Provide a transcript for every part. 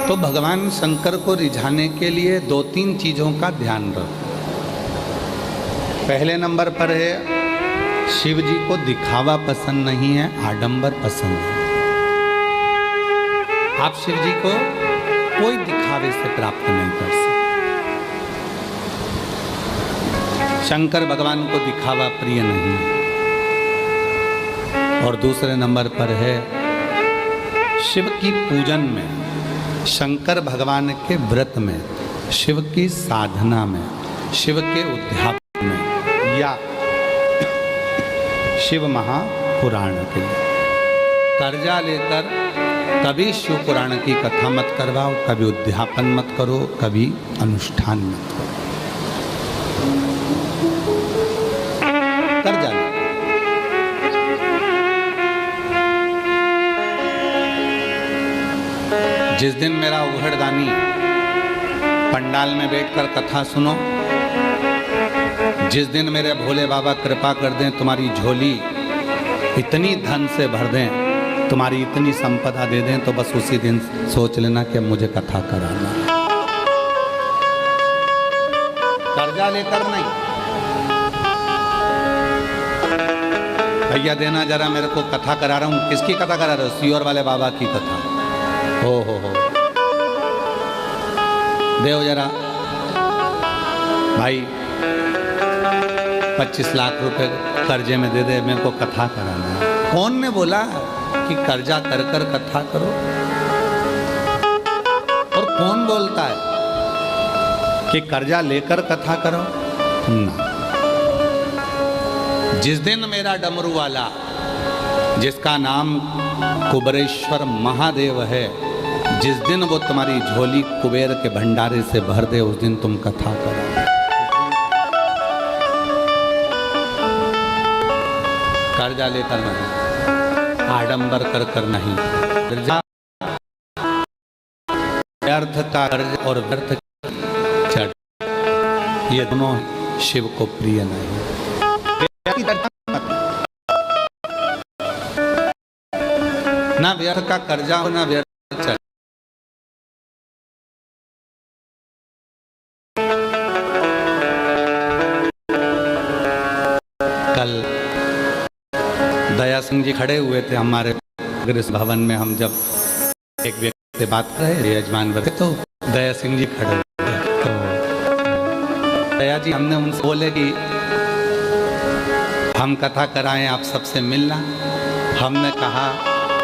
तो भगवान शंकर को रिझाने के लिए 2-3 चीज़ों का ध्यान रखो। पहले नंबर पर है, शिव जी को दिखावा पसंद नहीं है, आडंबर पसंद है। आप शिव जी को कोई दिखावे से प्राप्त नहीं कर सकते। शंकर भगवान को दिखावा प्रिय नहीं है। और दूसरे नंबर पर है, शिव की पूजन में, शंकर भगवान के व्रत में, शिव की साधना में, शिव के उद्यापन में, या शिव महापुराण के लिए कर्जा लेकर कभी शिव पुराण की कथा मत करवाओ, कभी उद्यापन मत करो, कभी अनुष्ठान मत करो। कर्जा ले। जिस दिन मेरा उघड़दानी पंडाल में बैठकर कथा सुनो, जिस दिन मेरे भोले बाबा कृपा कर दें, तुम्हारी झोली इतनी धन से भर दें, तुम्हारी इतनी संपदा दे दें, तो बस उसी दिन सोच लेना कि मुझे कथा कराना। कर्जा लेकर नहीं। भैया देना जरा, मेरे को कथा करा रहा हूँ। किसकी कथा करा रहे हो? सीहोर वाले बाबा की कथा। हो देव जरा भाई, 25 लाख रुपए कर्जे में दे दे, मेरे को कथा कराना है। कौन ने बोला कि कर्जा कर कर कथा करो? और कौन बोलता है कि कर्जा लेकर कथा करो? ना। जिस दिन मेरा डमरू वाला, जिसका नाम कुबेरेश्वर महादेव है, जिस दिन वो तुम्हारी झोली कुबेर के भंडारे से भर दे, उस दिन तुम कथा करो। कर्जा लेकर नहीं, आडंबर कर कर नहीं। व्यर्थ का कर्ज और व्यर्थ चढ़, ये दोनों शिव को प्रिय नहीं। ना व्यर्थ का कर्जा हो, ना व्यर्थ चढ़। कल दया सिंह जी खड़े हुए थे हमारे गृह भवन में। हम जब एक व्यक्ति से बात कर रहे थे, यजमान वर्ग, तो दया सिंह जी खड़े हुए। तो दया जी, हमने उनसे बोले कि हम कथा कराएं, आप सबसे मिलना। हमने कहा,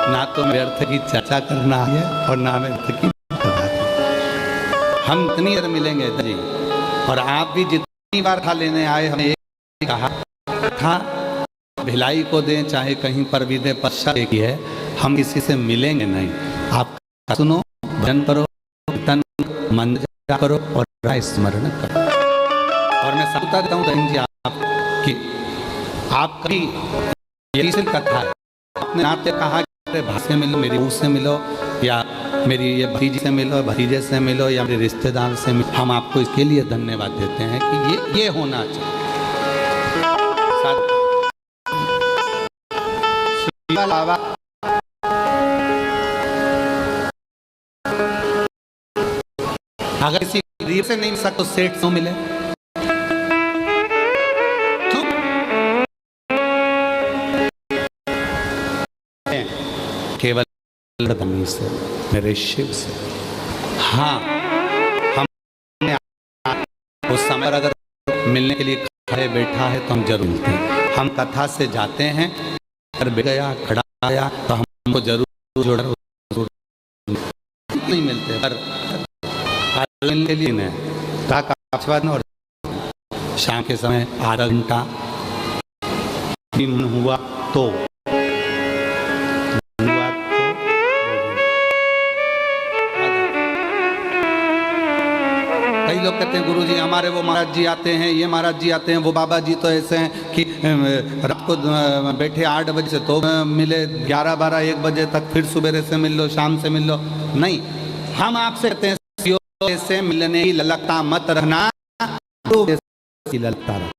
ना तो व्यर्थ की चर्चा करना है और ना व्यर्थ की कथा। हम इतनी देर मिलेंगे जी, और आप भी जितनी बार कथा लेने आए, हमने एक कहा, कथा भिलाई को दें, चाहे कहीं पर भी दें, पश्चात एक ही है, हम किसी से मिलेंगे नहीं। आप सुनो, भजन करो, कीर्तन मंत्र करो और स्मरण करो। और मैं सबूत देता हूँ जी आपकी, आप कभी ये कथा है, आपने नाते कहा कि भाई से मिलो, मेरी बहू से मिलो, या मेरी ये भतीजी से मिलो, भतीजे से मिलो, या मेरे रिश्तेदार से मिलो, हम आपको इसके लिए धन्यवाद देते हैं कि ये होना चाहिए। अगर किसी गरीब से नहीं मिल सकता तो सेठ से मिले। केवल धनी से, मेरे शिव से। हाँ, हम उस समय पर अगर मिलने के लिए खड़े बैठा है तो हम जरूर मिलते हैं। हम कथा से जाते हैं, गया खड़ा आया तो हमको जरूर जोड़ा नहीं मिलते, पर के लिए और शाम के समय आधा घंटा हुआ तो कई लोग कहते हैं, गुरुजी हमारे वो महाराज जी आते हैं, ये महाराज जी आते हैं, वो बाबा जी तो ऐसे हैं कि रात को बैठे 8 बजे से तो मिले, 11, 12, 1 बजे तक, फिर सुबह से मिल लो, शाम से मिल लो। नहीं, हम आपसे कहते हैं, से मिलने की ललकता मत रहना, ललकता रहो।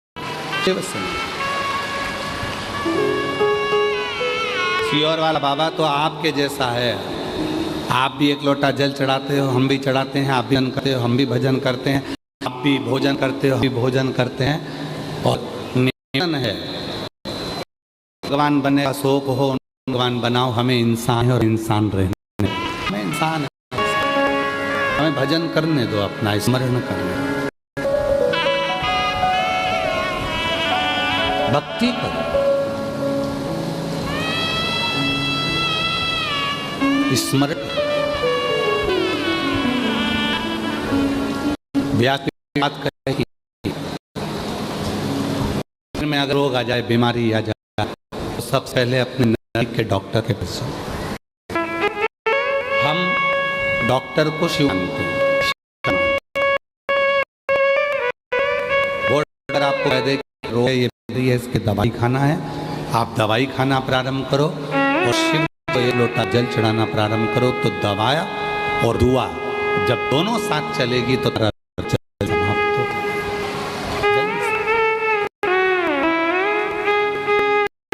सीहोर वाला बाबा तो आपके जैसा है, आप भी एक लोटा जल चढ़ाते हो, हम भी चढ़ाते हैं, आप भी भजन करते हो, हम भी भजन करते हैं, आप भी भोजन करते हो, हम भी भोजन करते हैं। और निवेदन है भगवान बने का शोक हो, भगवान बनाओ, हमें इंसान है और इंसान रहने, हमें इंसान है, हमें भजन करने दो, अपना स्मरण करने दो, भक्ति करो, स्मरण। व्यास बात करेगी में अगर रोग आ जाए, बीमारी आ जाए, तो सबसे पहले अपने नजदीक के डॉक्टर के पास। हम डॉक्टर को शिव मानते हैं। वो अगर आपको कह दे रोग है, ये इसके दवाई खाना है, आप दवाई खाना प्रारंभ करो और शिव को एक लोटा जल चढ़ाना प्रारंभ करो, तो दवाया और दुआ जब दोनों साथ चलेगी तो समाप्त हो।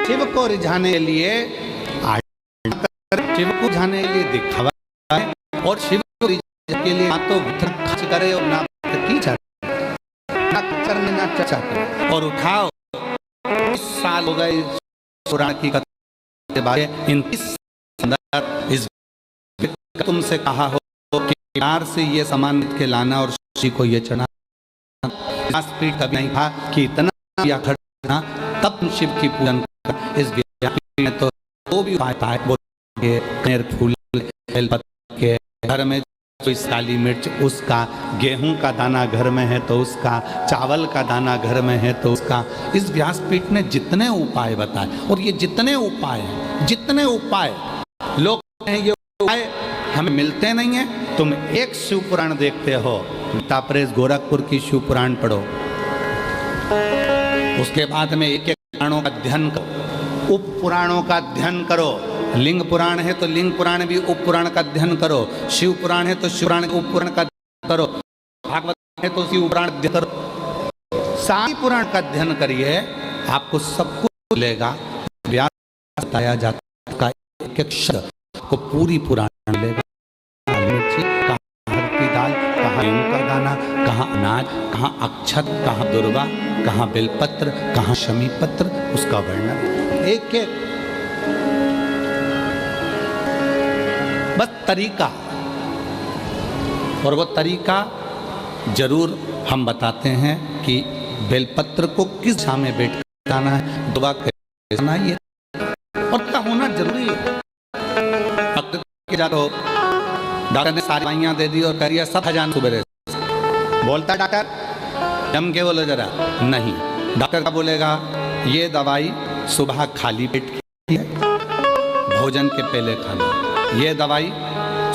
शिव को रिझाने के लिए शिव को रिझाने के लिए दिखावा है, और शिव को रिझाने के लिए ना तो खर्च करे और ना की चढ़े, ना करने ना चर्चा करे। और उठाओ, 20 साल हो गए पुराण की कथा के बारे में, इन 30 इस तुमसे कहा हो कि प्यार से ये सामान के लाना और शिव को ये चढ़ाना। व्यासपीठ कभी नहीं था कि इतना या खड़ना तब तुम शिव की पूजन कर। इस व्यासपीठ में तो वो भी उपाय पाए, वो फूल बेलपत्र के, घर में कोई काली मिर्च उसका, गेहूं का दाना घर में है तो उसका, चावल का दाना घर में है तो उसका। इस व्यासपीठ ने जितने उपाय बताए, और ये जितने उपाय लोग ये उपाय हमें मिलते नहीं है। तुम एक शिव पुराण देखते हो, गीता प्रेस गोरखपुर की शिव पुराण पढ़ो, उसके बाद में एक एक पुराणों का अध्ययन करो, उप पुराणों का अध्ययन करो। लिंग पुराण है तो लिंग पुराण भी उप पुराण का अध्ययन करो, शिव पुराण है तो शिव पुराण के उप पुराण का अध्ययन करो, भागवत है तो शिव पुराण अध्ययन करो, सारी पुराण का अध्ययन करिए, आपको सब कुछ मिलेगा। व्यास बताया जाता है एक एक शब्द को पूरी पुराण मिलेगा। कहाँ हर की दाल, कहाँ गेहूं का दाना, कहाँ अनाज, कहाँ अक्षत, कहाँ दुर्वा, कहाँ बेलपत्र, कहाँ शमी पत्र, उसका वर्णन एक एक। बस तरीका, और वो तरीका जरूर हम बताते हैं कि बेलपत्र को किस दिशा में बैठ कर जाना है, दुआ कैसे करना है, और क्या होना जरूरी है। डॉक्टर ने सारी दवाइयां दे दी और कह दिया सब खजान सुबह बोलता डॉक्टर जम के बोलो जरा नहीं। डॉक्टर का बोलेगा ये दवाई सुबह खाली पेट की है, भोजन के पहले खाना, ये दवाई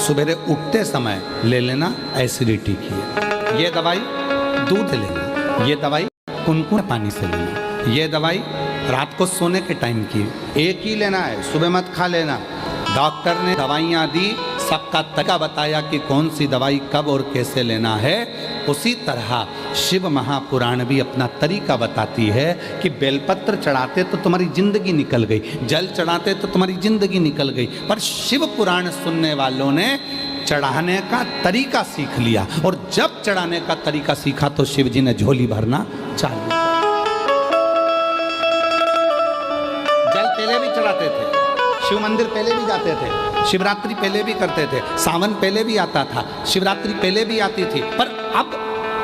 सुबह उठते समय ले लेना, एसिडिटी की है, ये दवाई दूध लेना, ये दवाई कुनकुन पानी से लेना, ये दवाई रात को सोने के टाइम की एक ही लेना है, सुबह मत खा लेना। डॉक्टर ने दवाइयाँ दी, सबका तरीका बताया कि कौन सी दवाई कब और कैसे लेना है। उसी तरह शिव महापुराण भी अपना तरीका बताती है कि बेलपत्र चढ़ाते तो तुम्हारी जिंदगी निकल गई, जल चढ़ाते तो तुम्हारी जिंदगी निकल गई, पर शिव पुराण सुनने वालों ने चढ़ाने का तरीका सीख लिया, और जब चढ़ाने का तरीका सीखा तो शिव जी ने झोली भरना चालू। जल पहले भी चढ़ाते थे, शिव मंदिर पहले भी जाते थे, शिवरात्रि पहले भी करते थे, सावन पहले भी आता था, शिवरात्रि पहले भी आती थी, पर अब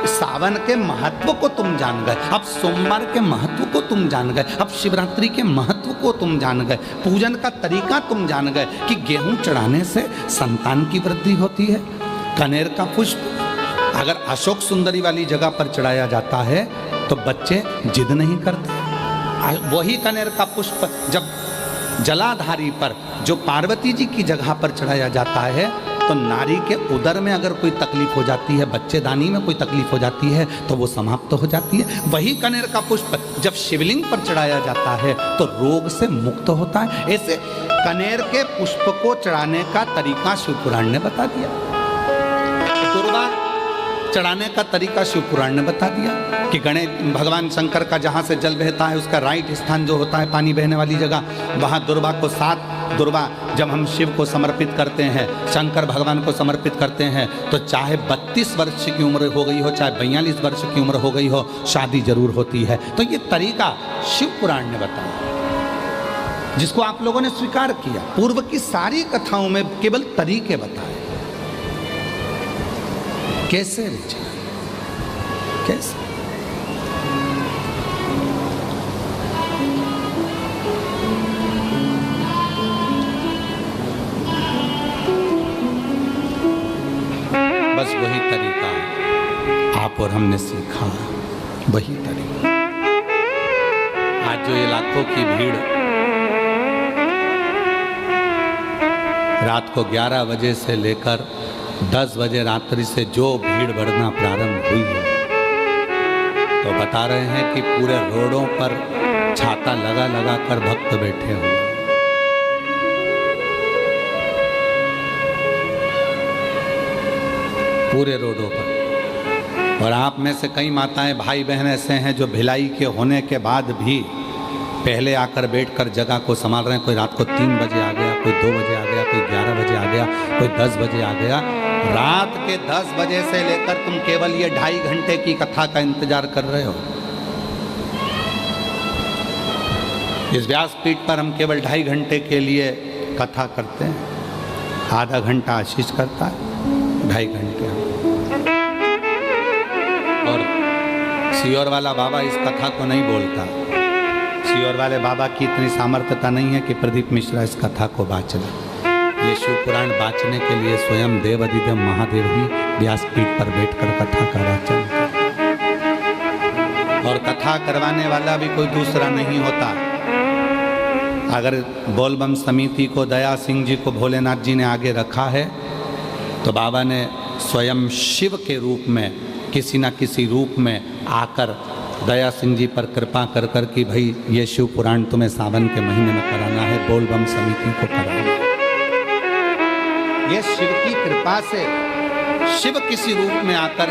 सावन के महत्व को तुम जान गए, अब सोमवार के महत्व को तुम जान गए, अब शिवरात्रि के महत्व को तुम जान गए, पूजन का तरीका तुम जान गए कि गेहूं चढ़ाने से संतान की वृद्धि होती है। कनेर का पुष्प अगर अशोक सुंदरी वाली जगह पर चढ़ाया जाता है तो बच्चे जिद नहीं करते। वही कनेर का पुष्प जब जलाधारी पर, जो पार्वती जी की जगह पर चढ़ाया जाता है, तो नारी के उदर में अगर कोई तकलीफ हो जाती है, बच्चेदानी में कोई तकलीफ हो जाती है, तो वो समाप्त हो जाती है। वही कनेर का पुष्प जब शिवलिंग पर चढ़ाया जाता है तो रोग से मुक्त होता है। ऐसे कनेर के पुष्प को चढ़ाने का तरीका शिव पुराण ने बता दिया। दुर्वा चढ़ाने का तरीका शिव पुराण ने बता दिया कि गणेश भगवान शंकर का जहाँ से जल बहता है उसका राइट स्थान जो होता है पानी बहने वाली जगह, वहाँ दुर्वा को 7 दुर्वा जब हम शिव को समर्पित करते हैं, शंकर भगवान को समर्पित करते हैं, तो चाहे 32 वर्ष की उम्र हो गई हो, चाहे 42 वर्ष की उम्र हो गई हो, शादी जरूर होती है। तो ये तरीका शिव पुराण ने बताया, जिसको आप लोगों ने स्वीकार किया। पूर्व की सारी कथाओं में केवल तरीके बताए, कैसे रीचे, कैसे। बस वही तरीका आप और हमने सीखा, वही तरीका। आज जो ये लाखों की भीड़ रात को 11 बजे से लेकर 10 बजे रात्रि से जो भीड़ बढ़ना प्रारंभ हुई है, तो बता रहे हैं कि पूरे रोडों पर छाता लगा लगा कर भक्त बैठे हुए। पूरे रोडों पर। और आप में से कई माताएं भाई बहन ऐसे हैं जो भिलाई के होने के बाद भी पहले आकर बैठकर जगह को संभाल रहे हैं। कोई रात को 3 बजे आ गया, कोई 2 बजे आ गया, कोई 11 बजे आ गया, कोई 10 बजे आ गया। रात के 10 बजे से लेकर तुम केवल ये 2.5 घंटे की कथा का इंतजार कर रहे हो। इस व्यासपीठ पर हम केवल 2.5 घंटे के लिए कथा करते हैं। आधा घंटा आशीष करता है, 2.5 घंटे। और सियोर वाला बाबा इस कथा को नहीं बोलता। सियोर वाले बाबा की इतनी सामर्थ्यता नहीं है कि प्रदीप मिश्रा इस कथा को बाँच ले। ये शिव पुराण बाँचने के लिए स्वयं देव अधिदेव महादेव ही व्यासपीठ पर बैठकर कथा का वाचन करते। और कथा करवाने वाला भी कोई दूसरा नहीं होता। अगर बोलबम समिति को दया सिंह जी को भोलेनाथ जी ने आगे रखा है, तो बाबा ने स्वयं शिव के रूप में किसी न किसी रूप में आकर दया सिंह जी पर कृपा कर कर कि भाई ये शिव पुराण तुम्हें सावन के महीने में कराना है, बोलबम समिति को कराना। ये शिव की कृपा से शिव किसी रूप में आकर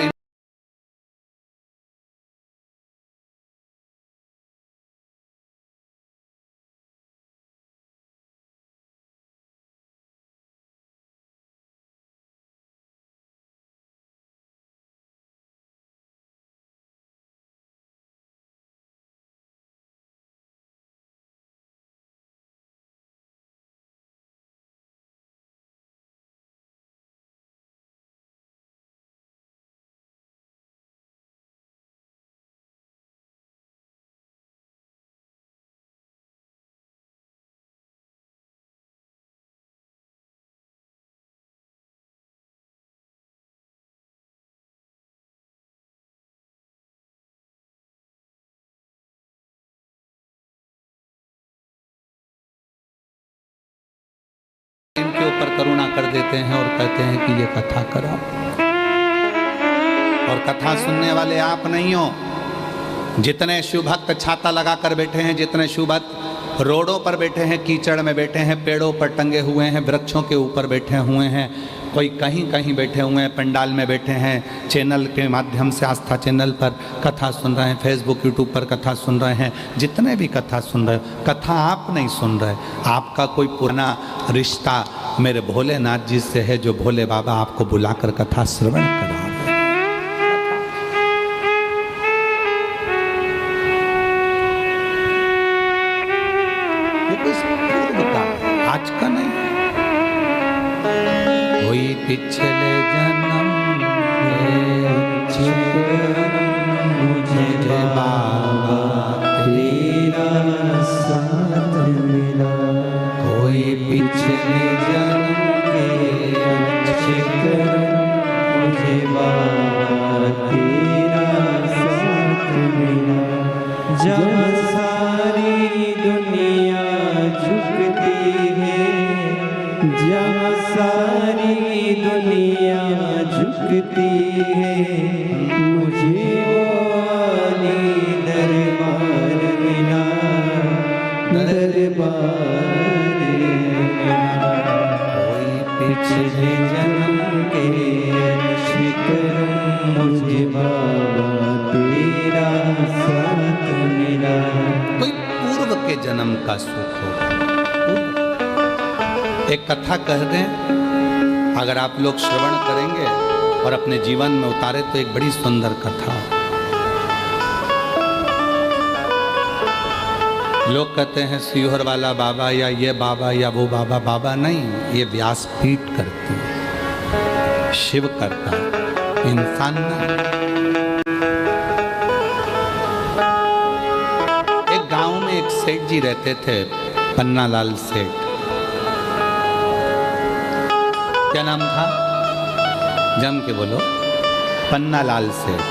इनके ऊपर करुणा कर देते हैं और कहते हैं कि ये कथा करो। और कथा सुनने वाले आप नहीं हो। जितने शिव भक्त छाता लगाकर बैठे हैं, जितने शिव भक्त रोडों पर बैठे हैं, कीचड़ में बैठे हैं, पेड़ों पर टंगे हुए हैं, वृक्षों के ऊपर बैठे हुए हैं, कोई कहीं कहीं बैठे हुए हैं, पंडाल में बैठे हैं, चैनल के माध्यम से आस्था चैनल पर कथा सुन रहे हैं, फेसबुक यूट्यूब पर कथा सुन रहे हैं, जितने भी कथा सुन रहे हो, कथा आप नहीं सुन रहे। आपका कोई पुराना रिश्ता मेरे भोलेनाथ जी से है, जो भोले बाबा आपको बुलाकर कथा श्रवण करा रहे। आज का नहीं, कोई पिछले जन्म मुझे बाबा तेरा साथ मिला, कोई पिछले जन्म के अच्छे कर्म मुझे बाबा तेरा साथ मिला। जब सारी दुनिया झुकती है, जहाँ सारी दुनिया झुकती है, मुझे वो अली दरबार मिला, दरबार मिला। कोई पिछले जन्म के अच्छे कर्म का सुख होगा। एक कथा कह दें, अगर आप लोग श्रवण करेंगे और अपने जीवन में उतारे तो एक बड़ी सुंदर कथा। लोग कहते हैं सीहोर वाला बाबा या ये बाबा या वो बाबा। बाबा नहीं, ये व्यासपीठ करती है, शिव करता है, इंसान नहीं। एक गांव में एक सेठ जी रहते थे, पन्नालाल सेठ। क्या नाम था? जम के बोलो। पन्नालाल सेठ।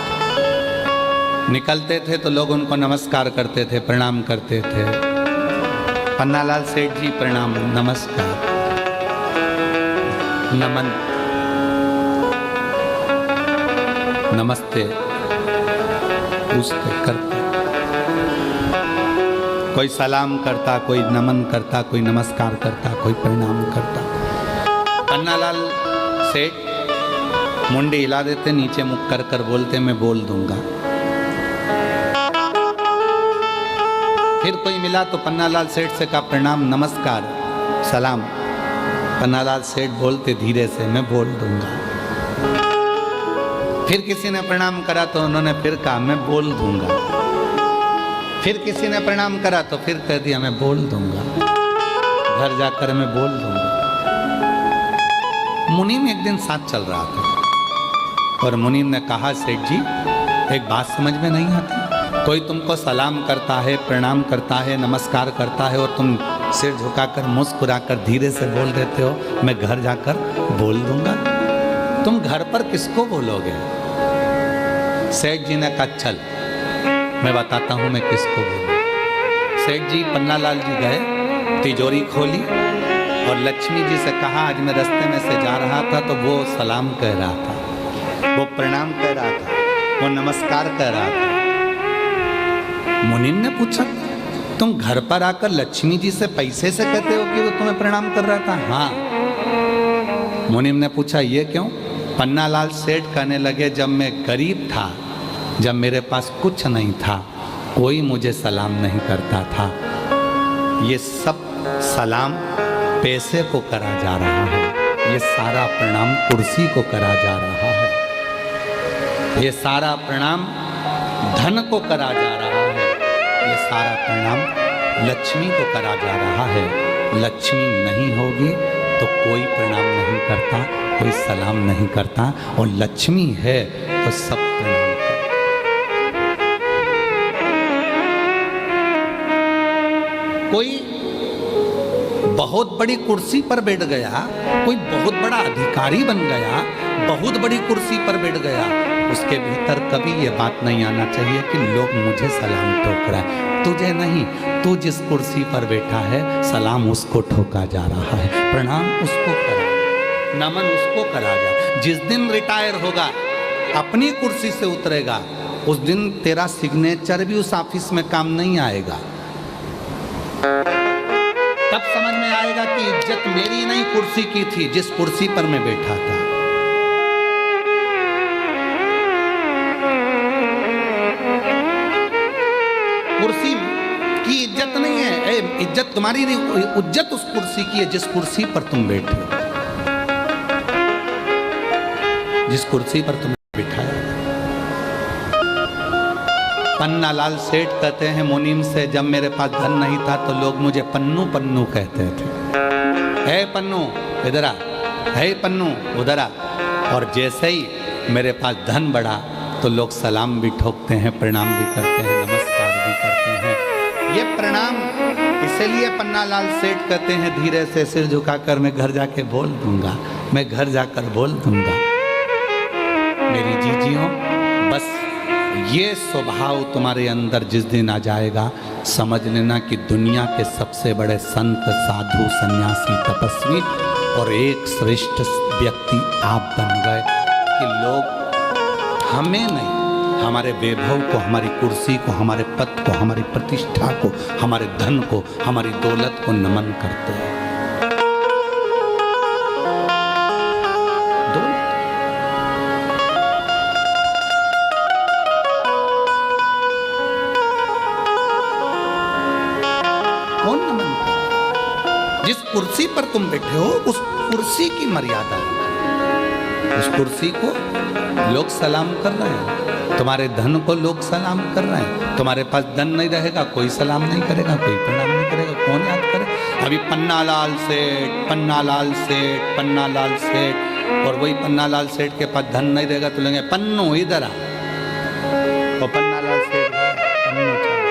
निकलते थे तो लोग उनको नमस्कार करते थे, प्रणाम करते थे। पन्नालाल सेठ जी प्रणाम, नमस्कार, नमन, नमस्ते पूछते करते। कोई सलाम करता, कोई नमन करता, कोई नमस्कार करता, कोई प्रणाम करता। पन्नालाल सेठ मुंडी हिला देते, नीचे मुख कर कर बोलते मैं बोल दूंगा। फिर कोई मिला तो पन्नालाल सेठ से कहा प्रणाम, नमस्कार, सलाम। पन्नालाल सेठ बोलते धीरे से मैं बोल दूंगा। फिर किसी ने प्रणाम करा तो उन्होंने फिर कहा मैं बोल दूंगा। फिर किसी ने प्रणाम करा तो फिर कह दिया मैं बोल दूंगा, घर जाकर मैं बोल दूंगा। मुनीम एक दिन साथ चल रहा था और मुनीम ने कहा सेठ जी एक बात समझ में नहीं आती, कोई तुमको सलाम करता है, प्रणाम करता है, नमस्कार करता है और तुम सिर झुकाकर मुस्कुराकर धीरे से बोल देते हो मैं घर जाकर बोल दूंगा। तुम घर पर किसको बोलोगे? सेठ जी ने कहा चल मैं बताता हूं मैं किसको बोलूं। सेठ जी पन्नालाल जी गए, तिजोरी खोली और लक्ष्मी जी से कहा आज मैं रास्ते में से जा रहा था तो वो सलाम कह रहा था, वो प्रणाम कह रहा था, वो नमस्कार कह रहा था। मुनीम ने पूछा तुम घर पर आकर लक्ष्मी जी से पैसे से कहते हो कि वो तुम्हें प्रणाम कर रहा था? हाँ। मुनीम ने पूछा ये क्यों? पन्नालाल सेठ कहने लगे जब मैं गरीब था, जब मेरे पास कुछ नहीं था, कोई मुझे सलाम नहीं करता था। ये सब सलाम पैसे को करा जा रहा है, ये सारा प्रणाम कुर्सी को करा जा रहा है, ये सारा प्रणाम धन को करा जा रहा है, ये सारा प्रणाम लक्ष्मी को करा जा रहा है। लक्ष्मी नहीं होगी तो कोई प्रणाम नहीं करता, कोई सलाम नहीं करता, और लक्ष्मी है तो सब प्रणाम करता। कोई बहुत बड़ी कुर्सी पर बैठ गया, कोई बहुत बड़ा अधिकारी बन गया, बहुत बड़ी कुर्सी पर बैठ गया, उसके भीतर कभी ये बात नहीं आना चाहिए कि लोग मुझे सलाम ठोक रहा है। तुझे नहीं, तू जिस कुर्सी पर बैठा है सलाम उसको ठोका जा रहा है, प्रणाम उसको करा, नमन उसको करा जा। जिस दिन रिटायर होगा, अपनी कुर्सी से उतरेगा, उस दिन तेरा सिग्नेचर भी उस ऑफिस में काम नहीं आएगा। तब समझ में आएगा कि इज्जत मेरी नहीं कुर्सी की थी, जिस कुर्सी पर मैं बैठा था। कुर्सी की इज्जत नहीं है, इज्जत तुम्हारी नहीं, इज्जत उस कुर्सी की है जिस कुर्सी पर तुम बैठे हो, जिस कुर्सी पर तुम बिठाया। पन्नालाल सेठ कहते हैं मुनीम से जब मेरे पास धन नहीं था तो लोग मुझे पन्नू पन्नू कहते थे। है पन्नू इधर आ, है पन्नू उधर आ। और जैसे ही मेरे पास धन बढ़ा तो लोग सलाम भी ठोकते हैं, प्रणाम भी करते हैं, नमस्कार भी करते हैं। ये प्रणाम इसलिए पन्नालाल सेठ कहते हैं धीरे से सिर झुकाकर मैं घर जाके बोल दूंगा, मैं घर जाकर बोल दूंगा। मेरी जीजियों, बस ये स्वभाव तुम्हारे अंदर जिस दिन आ जाएगा, समझ लेना कि दुनिया के सबसे बड़े संत, साधु, सन्यासी, तपस्वी और एक श्रेष्ठ व्यक्ति आप बन गए कि लोग हमें नहीं, हमारे वैभव को, हमारी कुर्सी को, हमारे पद को, हमारी प्रतिष्ठा को, हमारे धन को, हमारी दौलत को नमन करते हैं। कौन पर तुम बैठे हो उस कुर्सी की मर्यादा है। उस कुर्सी को लोग सलाम कर रहे हैं, तुम्हारे धन को लोग सलाम कर रहे हैं। तुम्हारे पास धन नहीं रहेगा, कोई सलाम नहीं करेगा, कोई प्रणाम नहीं करेगा, कौन याद करे? अभी पन्नालाल सेठ, पन्नालाल सेठ, पन्नालाल सेठ, और वही पन्नालाल सेठ के पास धन नहीं रहेगा तो लेंगे पन्नू इधर आ, तो पन्नालाल सेठ पन्नू चाहिए।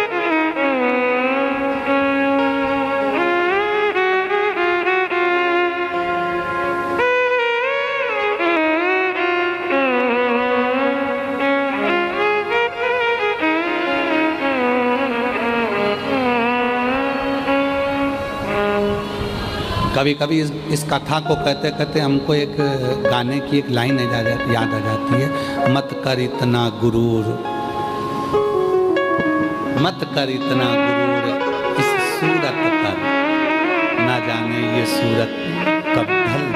कभी कभी इस कथा को कहते कहते हमको एक गाने की एक लाइन याद आ जाती है, मत कर इतना गुरूर, मत कर इतना गुरूर इस सूरत पर, ना जाने ये सूरत कब ढल